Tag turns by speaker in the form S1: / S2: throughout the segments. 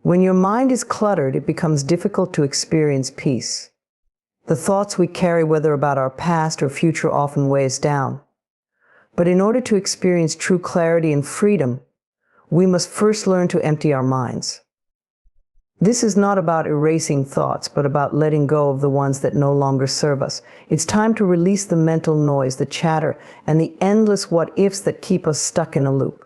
S1: When your mind is cluttered, it becomes difficult to experience peace. The thoughts we carry, whether about our past or future, often weigh us down. But in order to experience true clarity and freedom, we must first learn to empty our minds. This is not about erasing thoughts, but about letting go of the ones that no longer serve us. It's time to release the mental noise, the chatter, and the endless what-ifs that keep us stuck in a loop.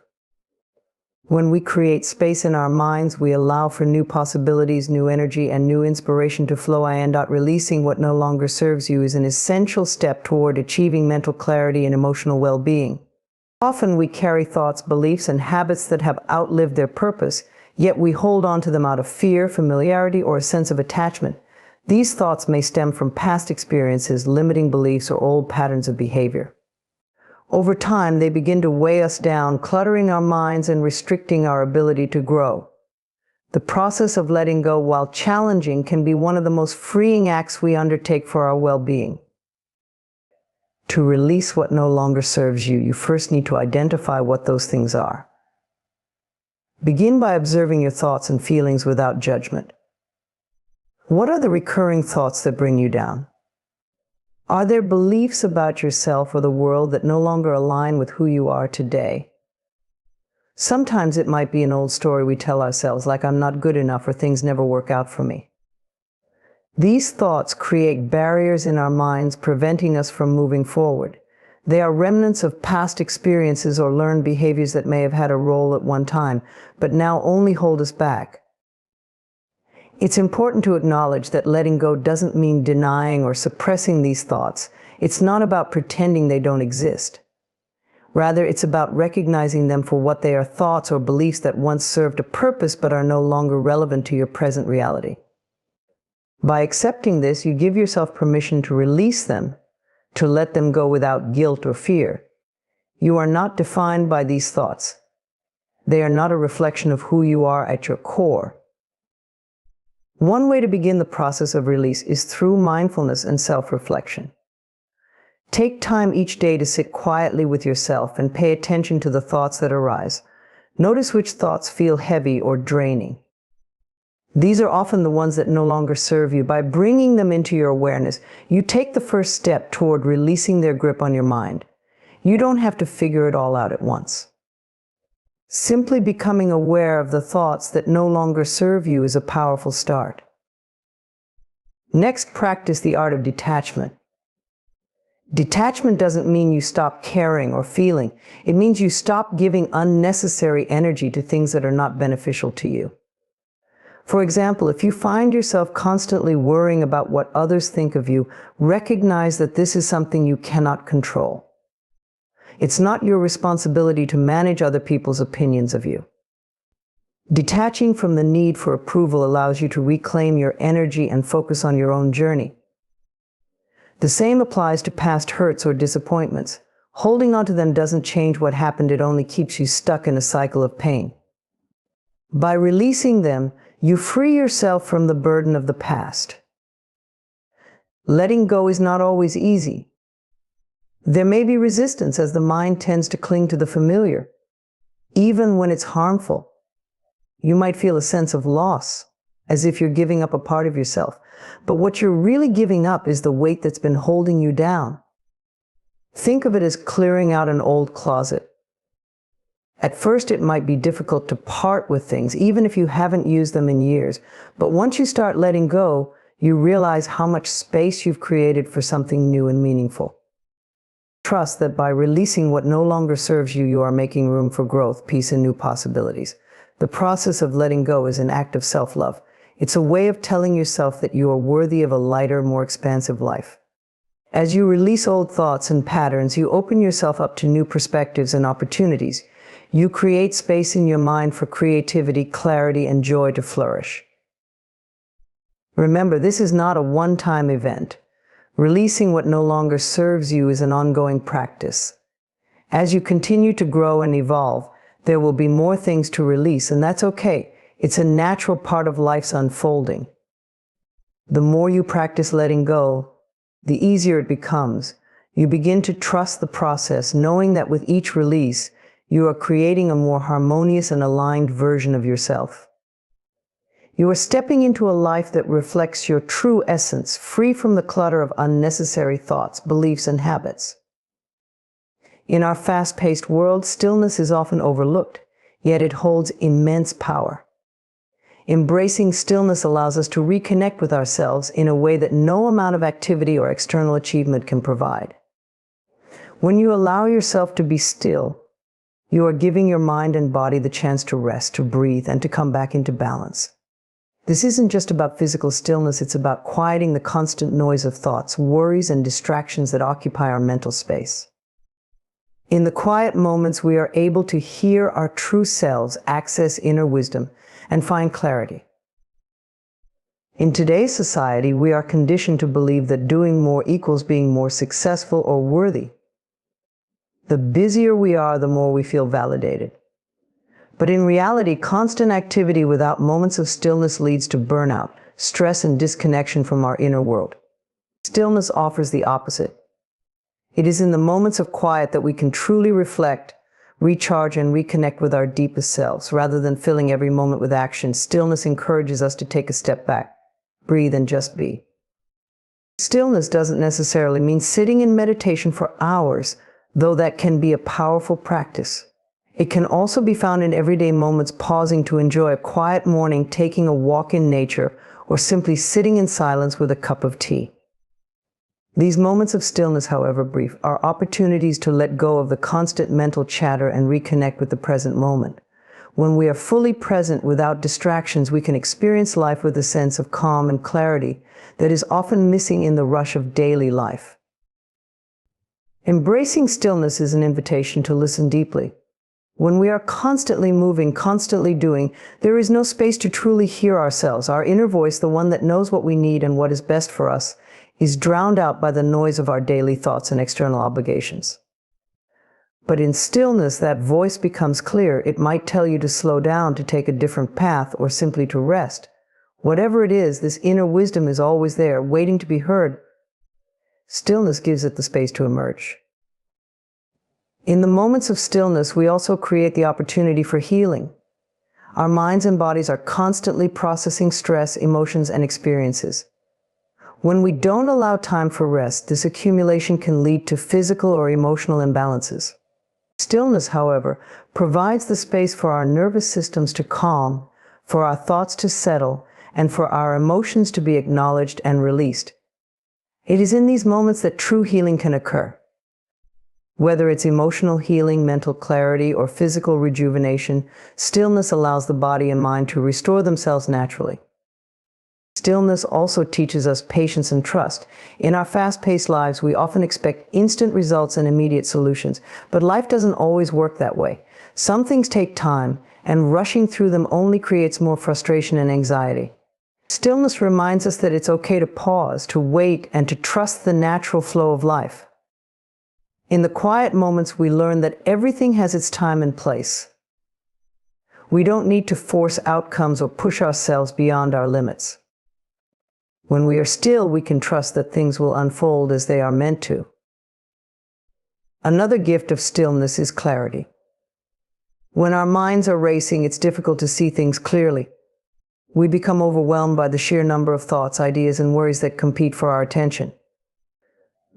S1: When we create space in our minds, we allow for new possibilities, new energy, and new inspiration to flow. Releasing what no longer serves you is an essential step toward achieving mental clarity and emotional well-being. Often we carry thoughts, beliefs, and habits that have outlived their purpose, yet we hold on to them out of fear, familiarity, or a sense of attachment. These thoughts may stem from past experiences, limiting beliefs, or old patterns of behavior. Over time, they begin to weigh us down, cluttering our minds and restricting our ability to grow. The process of letting go, while challenging, can be one of the most freeing acts we undertake for our well-being. To release what no longer serves you, you first need to identify what those things are. Begin by observing your thoughts and feelings without judgment. What are the recurring thoughts that bring you down? Are there beliefs about yourself or the world that no longer align with who you are today? Sometimes it might be an old story we tell ourselves, like "I'm not good enough" or "things never work out for me." These thoughts create barriers in our minds, preventing us from moving forward. They are remnants of past experiences or learned behaviors that may have had a role at one time, but now only hold us back. It's important to acknowledge that letting go doesn't mean denying or suppressing these thoughts. It's not about pretending they don't exist. Rather, it's about recognizing them for what they are: thoughts or beliefs that once served a purpose but are no longer relevant to your present reality. By accepting this, you give yourself permission to release them, to let them go without guilt or fear. You are not defined by these thoughts. They are not a reflection of who you are at your core. One way to begin the process of release is through mindfulness and self-reflection. Take time each day to sit quietly with yourself and pay attention to the thoughts that arise. Notice which thoughts feel heavy or draining. These are often the ones that no longer serve you. By bringing them into your awareness, you take the first step toward releasing their grip on your mind. You don't have to figure it all out at once. Simply becoming aware of the thoughts that no longer serve you is a powerful start. Next, practice the art of detachment. Detachment doesn't mean you stop caring or feeling. It means you stop giving unnecessary energy to things that are not beneficial to you. For example, if you find yourself constantly worrying about what others think of you, recognize that this is something you cannot control. It's not your responsibility to manage other people's opinions of you. Detaching from the need for approval allows you to reclaim your energy and focus on your own journey. The same applies to past hurts or disappointments. Holding on to them doesn't change what happened, it only keeps you stuck in a cycle of pain. By releasing them, you free yourself from the burden of the past. Letting go is not always easy. There may be resistance, as the mind tends to cling to the familiar, even when it's harmful. You might feel a sense of loss, as if you're giving up a part of yourself. But what you're really giving up is the weight that's been holding you down. Think of it as clearing out an old closet. At first, it might be difficult to part with things, even if you haven't used them in years. But once you start letting go, you realize how much space you've created for something new and meaningful. Trust that by releasing what no longer serves you, you are making room for growth, peace, and new possibilities. The process of letting go is an act of self-love. It's a way of telling yourself that you are worthy of a lighter, more expansive life. As you release old thoughts and patterns, you open yourself up to new perspectives and opportunities. You create space in your mind for creativity, clarity, and joy to flourish. Remember, this is not a one-time event. Releasing what no longer serves you is an ongoing practice. As you continue to grow and evolve, there will be more things to release, and that's okay. It's a natural part of life's unfolding. The more you practice letting go, the easier it becomes. You begin to trust the process, knowing that with each release, you are creating a more harmonious and aligned version of yourself. You are stepping into a life that reflects your true essence, free from the clutter of unnecessary thoughts, beliefs, and habits. In our fast-paced world, stillness is often overlooked, yet it holds immense power. Embracing stillness allows us to reconnect with ourselves in a way that no amount of activity or external achievement can provide. When you allow yourself to be still, you are giving your mind and body the chance to rest, to breathe, and to come back into balance. This isn't just about physical stillness, it's about quieting the constant noise of thoughts, worries, and distractions that occupy our mental space. In the quiet moments, we are able to hear our true selves, access inner wisdom, and find clarity. In today's society, we are conditioned to believe that doing more equals being more successful or worthy. The busier we are, the more we feel validated. But in reality, constant activity without moments of stillness leads to burnout, stress, and disconnection from our inner world. Stillness offers the opposite. It is in the moments of quiet that we can truly reflect, recharge, and reconnect with our deepest selves. Rather than filling every moment with action, stillness encourages us to take a step back, breathe, and just be. Stillness doesn't necessarily mean sitting in meditation for hours, though that can be a powerful practice. It can also be found in everyday moments, pausing to enjoy a quiet morning, taking a walk in nature, or simply sitting in silence with a cup of tea. These moments of stillness, however brief, are opportunities to let go of the constant mental chatter and reconnect with the present moment. When we are fully present without distractions, we can experience life with a sense of calm and clarity that is often missing in the rush of daily life. Embracing stillness is an invitation to listen deeply. When we are constantly moving, constantly doing, there is no space to truly hear ourselves. Our inner voice, the one that knows what we need and what is best for us, is drowned out by the noise of our daily thoughts and external obligations. But in stillness, that voice becomes clear. It might tell you to slow down, to take a different path, or simply to rest. Whatever it is, this inner wisdom is always there, waiting to be heard. Stillness gives it the space to emerge. In the moments of stillness, we also create the opportunity for healing. Our minds and bodies are constantly processing stress, emotions, and experiences. When we don't allow time for rest, this accumulation can lead to physical or emotional imbalances. Stillness, however, provides the space for our nervous systems to calm, for our thoughts to settle, and for our emotions to be acknowledged and released. It is in these moments that true healing can occur. Whether it's emotional healing, mental clarity, or physical rejuvenation, stillness allows the body and mind to restore themselves naturally. Stillness also teaches us patience and trust. In our fast-paced lives, we often expect instant results and immediate solutions, but life doesn't always work that way. Some things take time, and rushing through them only creates more frustration and anxiety. Stillness reminds us that it's okay to pause, to wait, and to trust the natural flow of life. In the quiet moments, we learn that everything has its time and place. We don't need to force outcomes or push ourselves beyond our limits. When we are still, we can trust that things will unfold as they are meant to. Another gift of stillness is clarity. When our minds are racing, it's difficult to see things clearly. We become overwhelmed by the sheer number of thoughts, ideas, and worries that compete for our attention.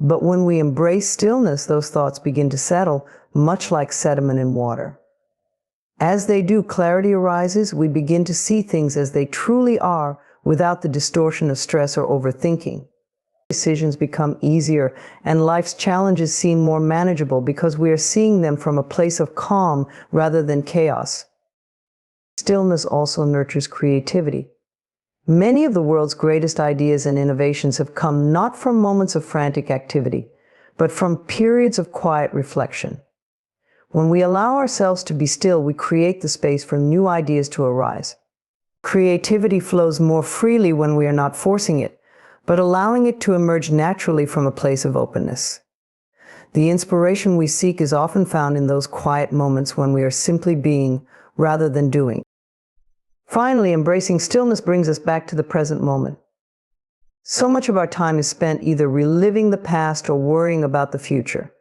S1: But when we embrace stillness, those thoughts begin to settle, much like sediment in water. As they do, clarity arises. We begin to see things as they truly are, without the distortion of stress or overthinking. Decisions become easier, and life's challenges seem more manageable because we are seeing them from a place of calm rather than chaos. Stillness also nurtures creativity. Many of the world's greatest ideas and innovations have come not from moments of frantic activity, but from periods of quiet reflection. When we allow ourselves to be still, we create the space for new ideas to arise. Creativity flows more freely when we are not forcing it, but allowing it to emerge naturally from a place of openness. The inspiration we seek is often found in those quiet moments when we are simply being rather than doing. Finally, embracing stillness brings us back to the present moment. So much of our time is spent either reliving the past or worrying about the future.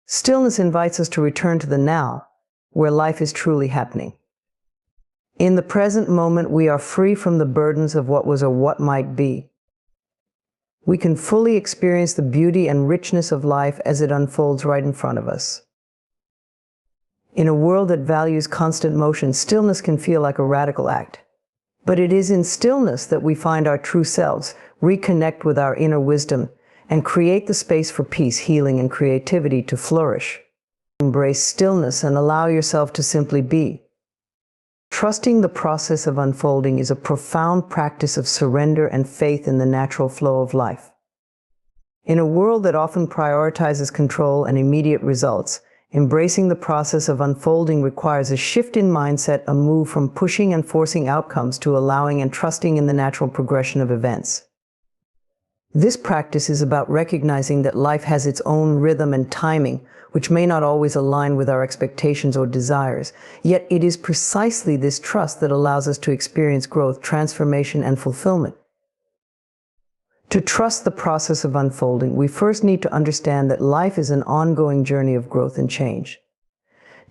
S1: Stillness invites us to return to the now, where life is truly happening. In the present moment, we are free from the burdens of what was or what might be. We can fully experience the beauty and richness of life as it unfolds right in front of us. In a world that values constant motion, stillness can feel like a radical act. But it is in stillness that we find our true selves, reconnect with our inner wisdom, and create the space for peace, healing, and creativity to flourish. Embrace stillness and allow yourself to simply be. Trusting the process of unfolding is a profound practice of surrender and faith in the natural flow of life. In a world that often prioritizes control and immediate results, embracing the process of unfolding requires a shift in mindset, a move from pushing and forcing outcomes to allowing and trusting in the natural progression of events. This practice is about recognizing that life has its own rhythm and timing, which may not always align with our expectations or desires. Yet it is precisely this trust that allows us to experience growth, transformation, and fulfillment. To trust the process of unfolding, we first need to understand that life is an ongoing journey of growth and change.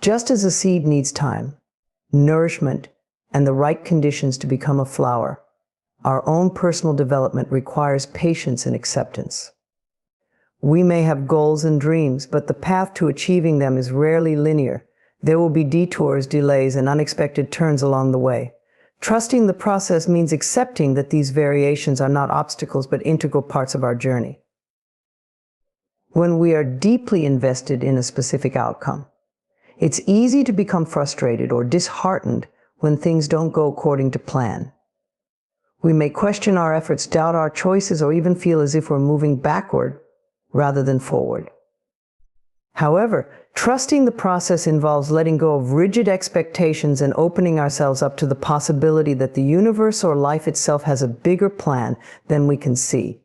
S1: Just as a seed needs time, nourishment, and the right conditions to become a flower, our own personal development requires patience and acceptance. We may have goals and dreams, but the path to achieving them is rarely linear. There will be detours, delays, and unexpected turns along the way. Trusting the process means accepting that these variations are not obstacles but integral parts of our journey. When we are deeply invested in a specific outcome, it's easy to become frustrated or disheartened when things don't go according to plan. We may question our efforts, doubt our choices, or even feel as if we're moving backward rather than forward. However, trusting the process involves letting go of rigid expectations and opening ourselves up to the possibility that the universe or life itself has a bigger plan than we can see.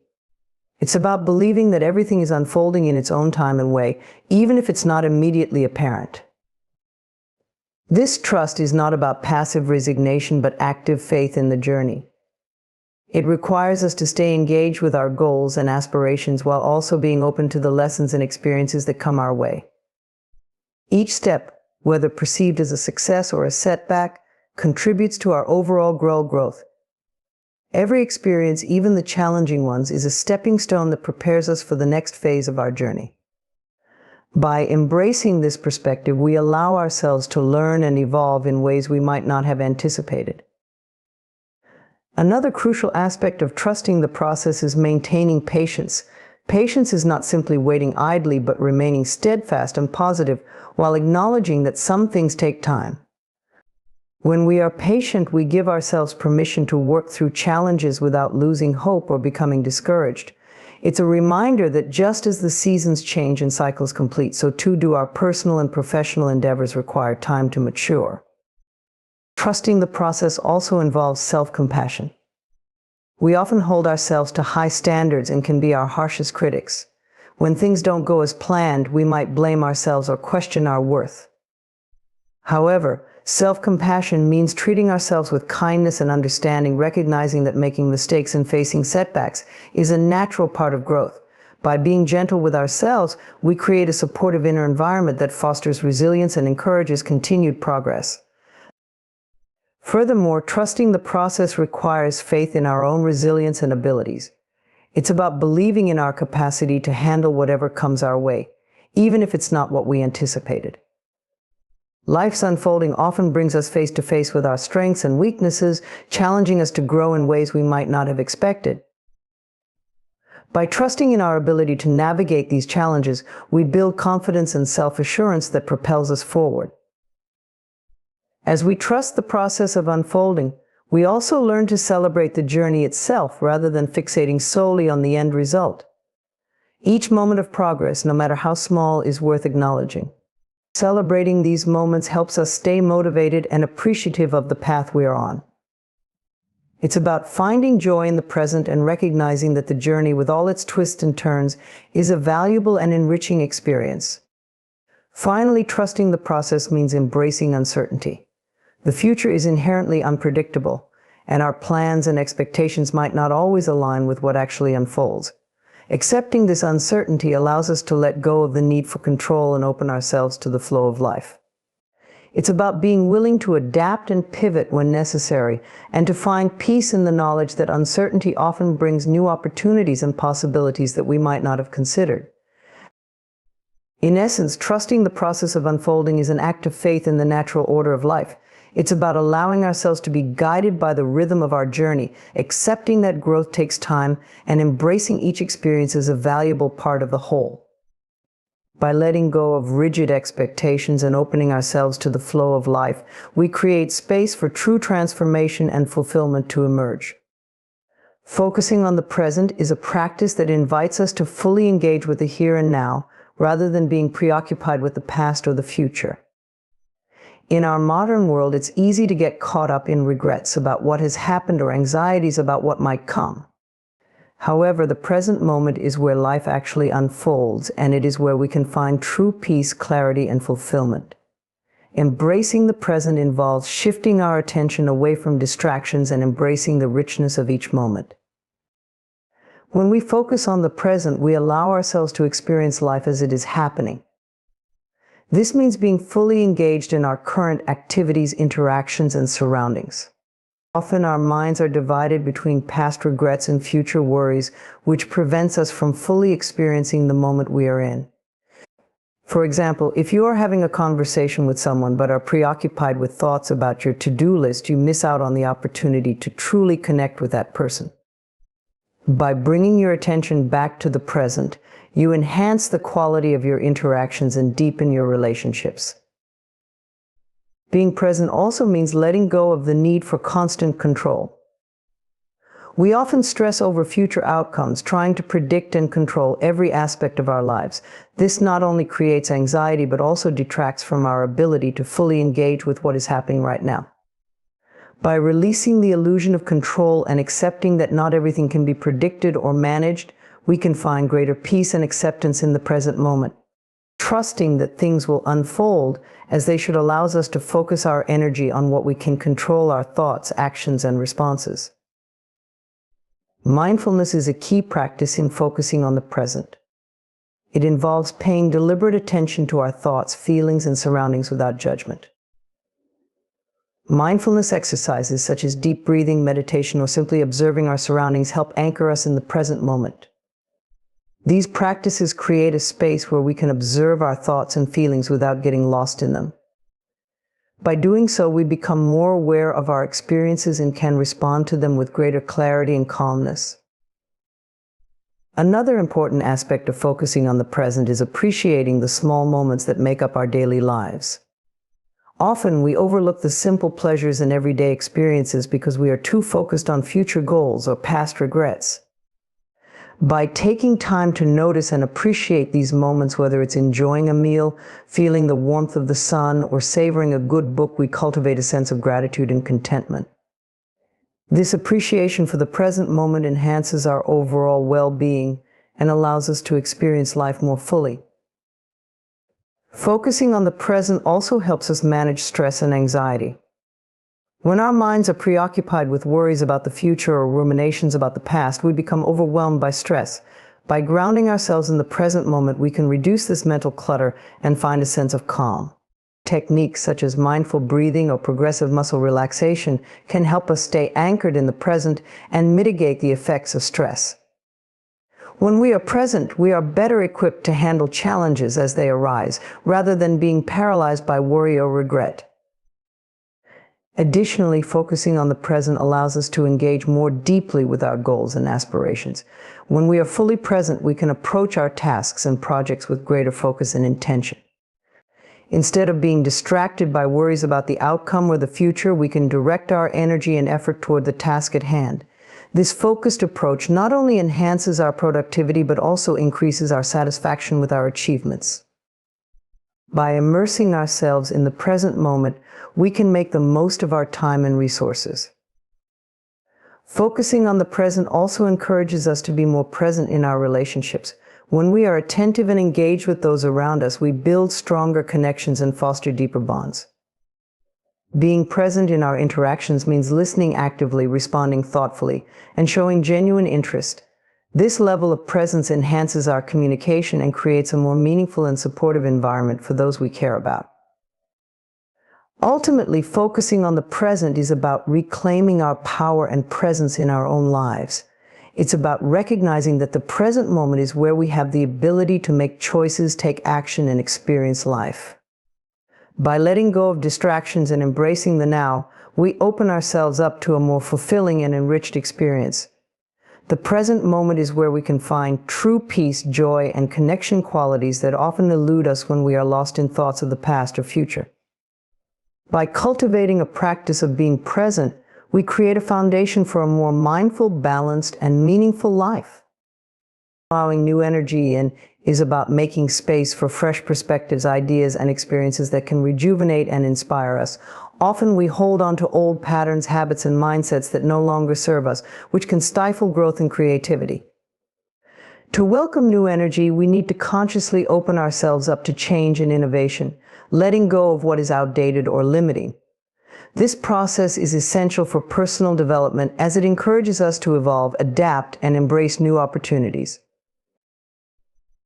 S1: It's about believing that everything is unfolding in its own time and way, even if it's not immediately apparent. This trust is not about passive resignation, but active faith in the journey. It requires us to stay engaged with our goals and aspirations while also being open to the lessons and experiences that come our way. Each step, whether perceived as a success or a setback, contributes to our overall growth. Every experience, even the challenging ones, is a stepping stone that prepares us for the next phase of our journey. By embracing this perspective, we allow ourselves to learn and evolve in ways we might not have anticipated. Another crucial aspect of trusting the process is maintaining patience. Patience is not simply waiting idly, but remaining steadfast and positive while acknowledging that some things take time. When we are patient, we give ourselves permission to work through challenges without losing hope or becoming discouraged. It's a reminder that just as the seasons change and cycles complete, so too do our personal and professional endeavors require time to mature. Trusting the process also involves self-compassion. We often hold ourselves to high standards and can be our harshest critics. When things don't go as planned, we might blame ourselves or question our worth. However, self-compassion means treating ourselves with kindness and understanding, recognizing that making mistakes and facing setbacks is a natural part of growth. By being gentle with ourselves, we create a supportive inner environment that fosters resilience and encourages continued progress. Furthermore, trusting the process requires faith in our own resilience and abilities. It's about believing in our capacity to handle whatever comes our way, even if it's not what we anticipated. Life's unfolding often brings us face to face with our strengths and weaknesses, challenging us to grow in ways we might not have expected. By trusting in our ability to navigate these challenges, we build confidence and self-assurance that propels us forward. As we trust the process of unfolding, we also learn to celebrate the journey itself rather than fixating solely on the end result. Each moment of progress, no matter how small, is worth acknowledging. Celebrating these moments helps us stay motivated and appreciative of the path we are on. It's about finding joy in the present and recognizing that the journey, with all its twists and turns, is a valuable and enriching experience. Finally, trusting the process means embracing uncertainty. The future is inherently unpredictable, and our plans and expectations might not always align with what actually unfolds. Accepting this uncertainty allows us to let go of the need for control and open ourselves to the flow of life. It's about being willing to adapt and pivot when necessary, and to find peace in the knowledge that uncertainty often brings new opportunities and possibilities that we might not have considered. In essence, trusting the process of unfolding is an act of faith in the natural order of life. It's about allowing ourselves to be guided by the rhythm of our journey, accepting that growth takes time, and embracing each experience as a valuable part of the whole. By letting go of rigid expectations and opening ourselves to the flow of life, we create space for true transformation and fulfillment to emerge. Focusing on the present is a practice that invites us to fully engage with the here and now, rather than being preoccupied with the past or the future. In our modern world, it's easy to get caught up in regrets about what has happened or anxieties about what might come. However, the present moment is where life actually unfolds, and it is where we can find true peace, clarity, and fulfillment. Embracing the present involves shifting our attention away from distractions and embracing the richness of each moment. When we focus on the present, we allow ourselves to experience life as it is happening. This means being fully engaged in our current activities, interactions, and surroundings. Often our minds are divided between past regrets and future worries, which prevents us from fully experiencing the moment we are in. For example, if you are having a conversation with someone but are preoccupied with thoughts about your to-do list, you miss out on the opportunity to truly connect with that person. By bringing your attention back to the present, you enhance the quality of your interactions and deepen your relationships. Being present also means letting go of the need for constant control. We often stress over future outcomes, trying to predict and control every aspect of our lives. This not only creates anxiety, but also detracts from our ability to fully engage with what is happening right now. By releasing the illusion of control and accepting that not everything can be predicted or managed, we can find greater peace and acceptance in the present moment. Trusting that things will unfold as they should allows us to focus our energy on what we can control: our thoughts, actions, and responses. Mindfulness is a key practice in focusing on the present. It involves paying deliberate attention to our thoughts, feelings, and surroundings without judgment. Mindfulness exercises such as deep breathing, meditation, or simply observing our surroundings help anchor us in the present moment. These practices create a space where we can observe our thoughts and feelings without getting lost in them. By doing so, we become more aware of our experiences and can respond to them with greater clarity and calmness. Another important aspect of focusing on the present is appreciating the small moments that make up our daily lives. Often, we overlook the simple pleasures in everyday experiences because we are too focused on future goals or past regrets. By taking time to notice and appreciate these moments, whether it's enjoying a meal, feeling the warmth of the sun, or savoring a good book, we cultivate a sense of gratitude and contentment. This appreciation for the present moment enhances our overall well-being and allows us to experience life more fully. Focusing on the present also helps us manage stress and anxiety. When our minds are preoccupied with worries about the future or ruminations about the past, we become overwhelmed by stress. By grounding ourselves in the present moment, we can reduce this mental clutter and find a sense of calm. Techniques such as mindful breathing or progressive muscle relaxation can help us stay anchored in the present and mitigate the effects of stress. When we are present, we are better equipped to handle challenges as they arise, rather than being paralyzed by worry or regret. Additionally, focusing on the present allows us to engage more deeply with our goals and aspirations. When we are fully present, we can approach our tasks and projects with greater focus and intention. Instead of being distracted by worries about the outcome or the future, we can direct our energy and effort toward the task at hand. This focused approach not only enhances our productivity, but also increases our satisfaction with our achievements. By immersing ourselves in the present moment, we can make the most of our time and resources. Focusing on the present also encourages us to be more present in our relationships. When we are attentive and engaged with those around us, we build stronger connections and foster deeper bonds. Being present in our interactions means listening actively, responding thoughtfully, and showing genuine interest. This level of presence enhances our communication and creates a more meaningful and supportive environment for those we care about. Ultimately, focusing on the present is about reclaiming our power and presence in our own lives. It's about recognizing that the present moment is where we have the ability to make choices, take action, and experience life. By letting go of distractions and embracing the now, we open ourselves up to a more fulfilling and enriched experience. The present moment is where we can find true peace, joy, and connection qualities that often elude us when we are lost in thoughts of the past or future. By cultivating a practice of being present, we create a foundation for a more mindful, balanced, and meaningful life. Allowing new energy in is about making space for fresh perspectives, ideas, and experiences that can rejuvenate and inspire us. Often we hold on to old patterns, habits, and mindsets that no longer serve us, which can stifle growth and creativity. To welcome new energy, we need to consciously open ourselves up to change and innovation, letting go of what is outdated or limiting. This process is essential for personal development as it encourages us to evolve, adapt, and embrace new opportunities.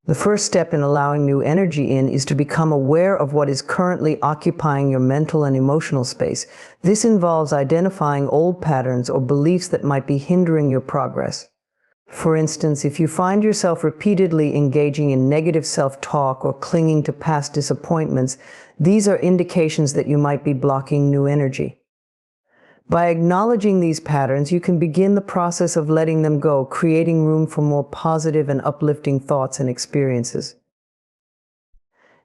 S1: The first step in allowing new energy in is to become aware of what is currently occupying your mental and emotional space. This involves identifying old patterns or beliefs that might be hindering your progress. For instance, if you find yourself repeatedly engaging in negative self-talk or clinging to past disappointments, these are indications that you might be blocking new energy. By acknowledging these patterns, you can begin the process of letting them go, creating room for more positive and uplifting thoughts and experiences.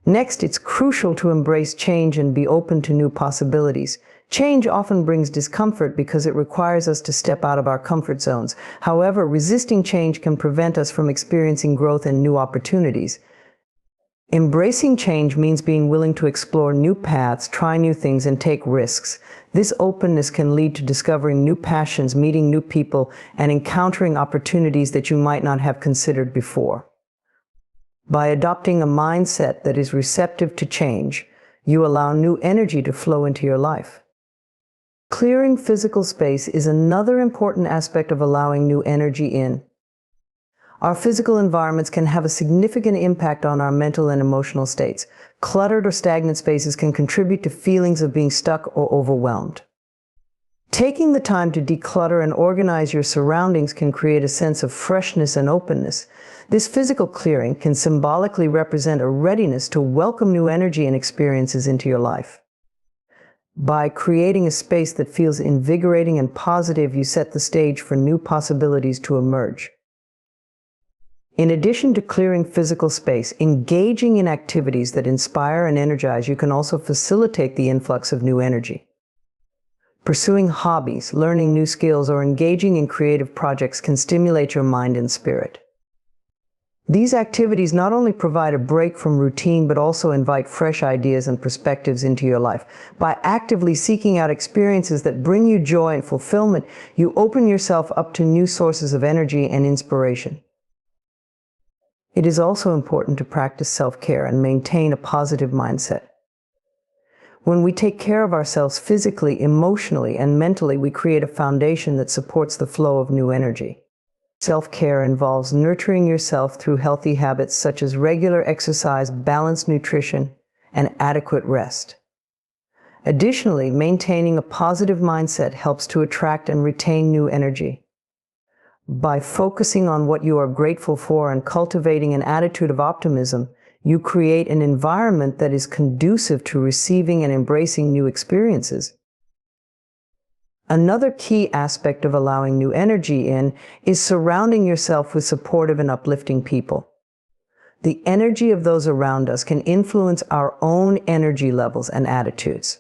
S1: Next, it's crucial to embrace change and be open to new possibilities. Change often brings discomfort because it requires us to step out of our comfort zones. However, resisting change can prevent us from experiencing growth and new opportunities. Embracing change means being willing to explore new paths, try new things, and take risks. This openness can lead to discovering new passions, meeting new people, and encountering opportunities that you might not have considered before. By adopting a mindset that is receptive to change, you allow new energy to flow into your life. Clearing physical space is another important aspect of allowing new energy in. Our physical environments can have a significant impact on our mental and emotional states. Cluttered or stagnant spaces can contribute to feelings of being stuck or overwhelmed. Taking the time to declutter and organize your surroundings can create a sense of freshness and openness. This physical clearing can symbolically represent a readiness to welcome new energy and experiences into your life. By creating a space that feels invigorating and positive, you set the stage for new possibilities to emerge. In addition to clearing physical space, engaging in activities that inspire and energize you can also facilitate the influx of new energy. Pursuing hobbies, learning new skills, or engaging in creative projects can stimulate your mind and spirit. These activities not only provide a break from routine, but also invite fresh ideas and perspectives into your life. By actively seeking out experiences that bring you joy and fulfillment, you open yourself up to new sources of energy and inspiration. It is also important to practice self-care and maintain a positive mindset. When we take care of ourselves physically, emotionally, and mentally, we create a foundation that supports the flow of new energy. Self-care involves nurturing yourself through healthy habits such as regular exercise, balanced nutrition, and adequate rest. Additionally, maintaining a positive mindset helps to attract and retain new energy. By focusing on what you are grateful for and cultivating an attitude of optimism, you create an environment that is conducive to receiving and embracing new experiences. Another key aspect of allowing new energy in is surrounding yourself with supportive and uplifting people. The energy of those around us can influence our own energy levels and attitudes.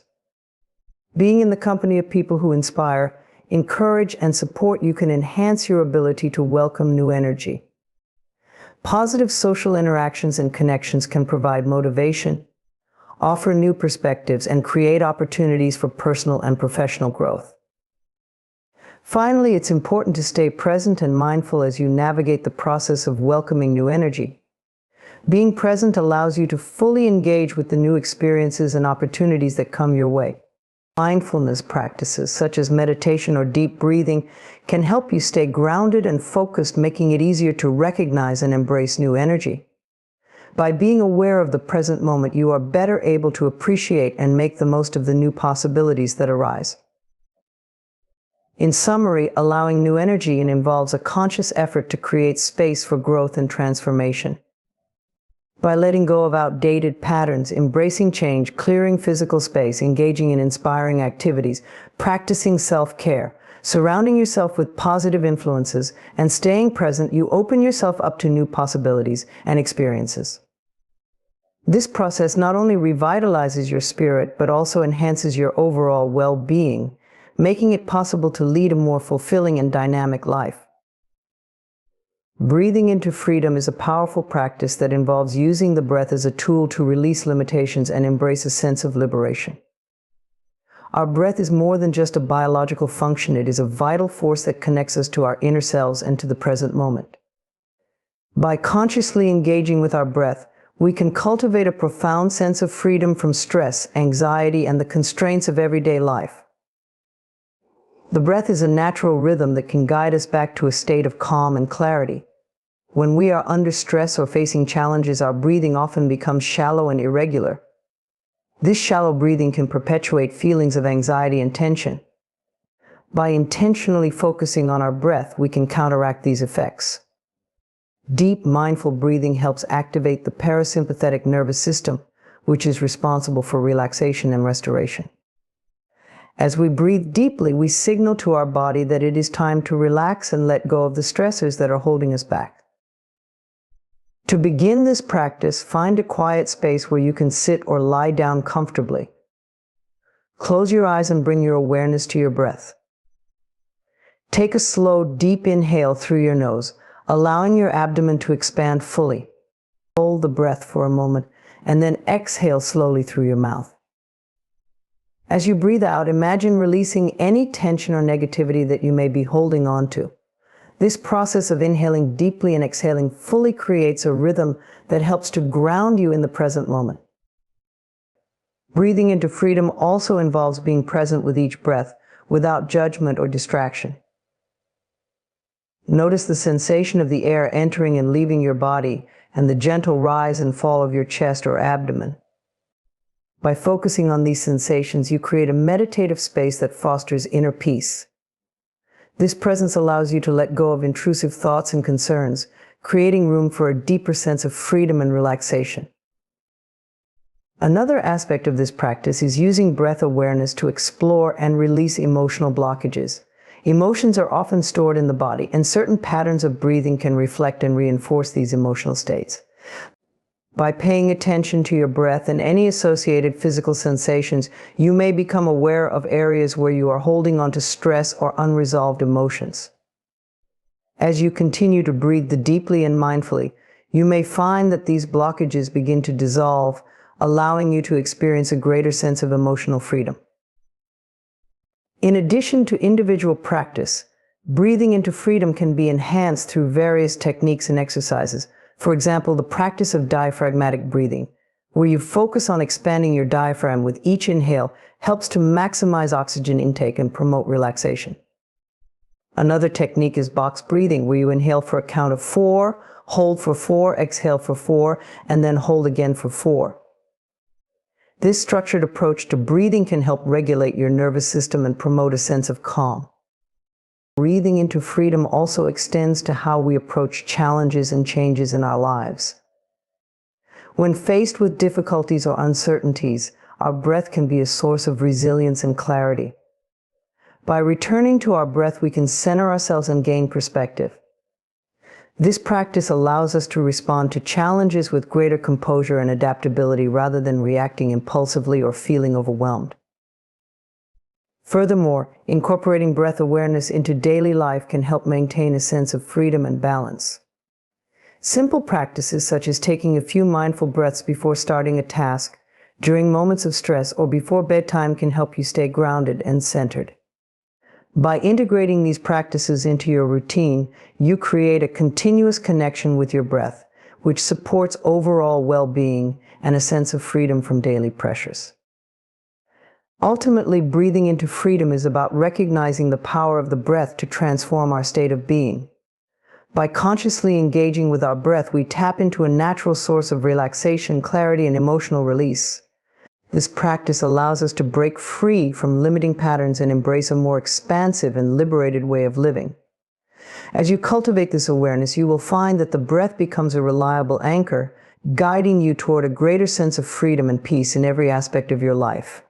S1: Being in the company of people who inspire, encourage, and support you can enhance your ability to welcome new energy. Positive social interactions and connections can provide motivation, offer new perspectives, and create opportunities for personal and professional growth. Finally, it's important to stay present and mindful as you navigate the process of welcoming new energy. Being present allows you to fully engage with the new experiences and opportunities that come your way. Mindfulness practices, such as meditation or deep breathing, can help you stay grounded and focused, making it easier to recognize and embrace new energy. By being aware of the present moment, you are better able to appreciate and make the most of the new possibilities that arise. In summary, allowing new energy in involves a conscious effort to create space for growth and transformation. By letting go of outdated patterns, embracing change, clearing physical space, engaging in inspiring activities, practicing self-care, surrounding yourself with positive influences, and staying present, you open yourself up to new possibilities and experiences. This process not only revitalizes your spirit, but also enhances your overall well-being, making it possible to lead a more fulfilling and dynamic life. Breathing into freedom is a powerful practice that involves using the breath as a tool to release limitations and embrace a sense of liberation. Our breath is more than just a biological function. It is a vital force that connects us to our inner selves and to the present moment. By consciously engaging with our breath, we can cultivate a profound sense of freedom from stress, anxiety, and the constraints of everyday life. The breath is a natural rhythm that can guide us back to a state of calm and clarity. When we are under stress or facing challenges, our breathing often becomes shallow and irregular. This shallow breathing can perpetuate feelings of anxiety and tension. By intentionally focusing on our breath, we can counteract these effects. Deep, mindful breathing helps activate the parasympathetic nervous system, which is responsible for relaxation and restoration. As we breathe deeply, we signal to our body that it is time to relax and let go of the stressors that are holding us back. To begin this practice, find a quiet space where you can sit or lie down comfortably. Close your eyes and bring your awareness to your breath. Take a slow, deep inhale through your nose, allowing your abdomen to expand fully. Hold the breath for a moment, and then exhale slowly through your mouth. As you breathe out, imagine releasing any tension or negativity that you may be holding on to. This process of inhaling deeply and exhaling fully creates a rhythm that helps to ground you in the present moment. Breathing into freedom also involves being present with each breath, without judgment or distraction. Notice the sensation of the air entering and leaving your body, and the gentle rise and fall of your chest or abdomen. By focusing on these sensations, you create a meditative space that fosters inner peace. This presence allows you to let go of intrusive thoughts and concerns, creating room for a deeper sense of freedom and relaxation. Another aspect of this practice is using breath awareness to explore and release emotional blockages. Emotions are often stored in the body, and certain patterns of breathing can reflect and reinforce these emotional states. By paying attention to your breath and any associated physical sensations, you may become aware of areas where you are holding on to stress or unresolved emotions. As you continue to breathe deeply and mindfully, you may find that these blockages begin to dissolve, allowing you to experience a greater sense of emotional freedom. In addition to individual practice, breathing into freedom can be enhanced through various techniques and exercises. For example, the practice of diaphragmatic breathing, where you focus on expanding your diaphragm with each inhale, helps to maximize oxygen intake and promote relaxation. Another technique is box breathing, where you inhale for a count of 4, hold for 4, exhale for 4, and then hold again for 4. This structured approach to breathing can help regulate your nervous system and promote a sense of calm. Breathing into freedom also extends to how we approach challenges and changes in our lives. When faced with difficulties or uncertainties, our breath can be a source of resilience and clarity. By returning to our breath, we can center ourselves and gain perspective. This practice allows us to respond to challenges with greater composure and adaptability rather than reacting impulsively or feeling overwhelmed. Furthermore, incorporating breath awareness into daily life can help maintain a sense of freedom and balance. Simple practices such as taking a few mindful breaths before starting a task, during moments of stress, or before bedtime can help you stay grounded and centered. By integrating these practices into your routine, you create a continuous connection with your breath, which supports overall well-being and a sense of freedom from daily pressures. Ultimately, breathing into freedom is about recognizing the power of the breath to transform our state of being. By consciously engaging with our breath, we tap into a natural source of relaxation, clarity, and emotional release. This practice allows us to break free from limiting patterns and embrace a more expansive and liberated way of living. As you cultivate this awareness, you will find that the breath becomes a reliable anchor, guiding you toward a greater sense of freedom and peace in every aspect of your life.